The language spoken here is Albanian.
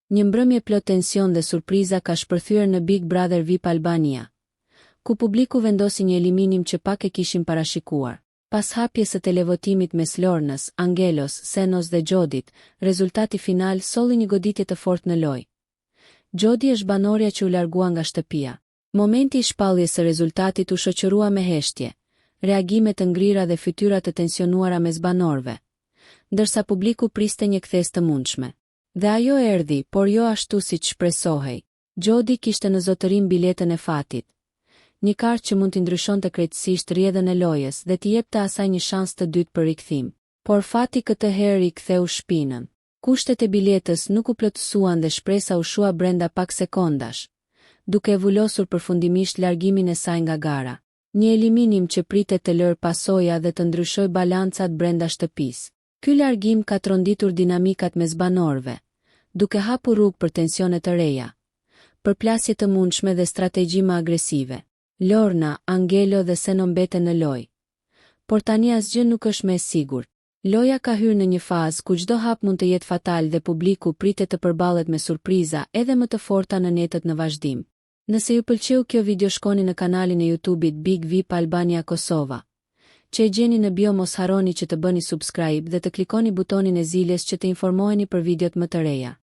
Një mbrëmje plot tension dhe surpriza ka shpërthyer në Big Brother VIP Albania, ku publiku vendosi një eliminim që pak e kishim parashikuar. Pas hapjes së televotimit mes Lornës, Angelos, Senos dhe Gjodit, rezultati final solli një goditje të fortë në lojë. Gjodi është banorja që u largua nga shtëpia. Momenti i shpalljes së rezultatit u shoqërua me heshtje, reagime të ngrira dhe fytyra të tensionuara mes banorëve, ndërsa publiku priste një kthes të mundshme. Dhe ajo erdhi, por jo ashtu siç shpresohej. Gjodi kishte në zotërim biletën e fatit. Një kartë që mund t'i ndryshonte krejtësisht rrjedhën e lojës dhe t'i jepte asaj një shans të dytë për rikthim. Por fati këtë herë i ktheu shpinën. Kushtet e biletës nuk u plotësuan dhe shpresa u shua brenda pak sekondash, duke e vulosur përfundimisht largimin e saj nga gara. Një eliminim që pritet të lërë pasoja dhe të ndryshoj balancat brenda shtëpisë. Ky largim ka tronditur dinamikat mes banorëve, duke hapur rrugë për tensione të reja, përplasje të mundshme dhe strategji më agresive. Lorna, Angelo dhe Seno mbeten në lojë. Por tani asgjë nuk është më e sigurt. Loja ka hyrë në një fazë ku çdo hap mund të jetë fatal dhe publiku pritet të përballet me surpriza edhe më të forta në netët në vazhdim. Nëse ju pëlqeu kjo video, shkoni në kanalin e YouTube-it Big VIP Albania Kosova, që e gjeni në bio. Mos harroni që të bëni subscribe dhe të klikoni butonin e zilës që të informoheni për videot më të reja.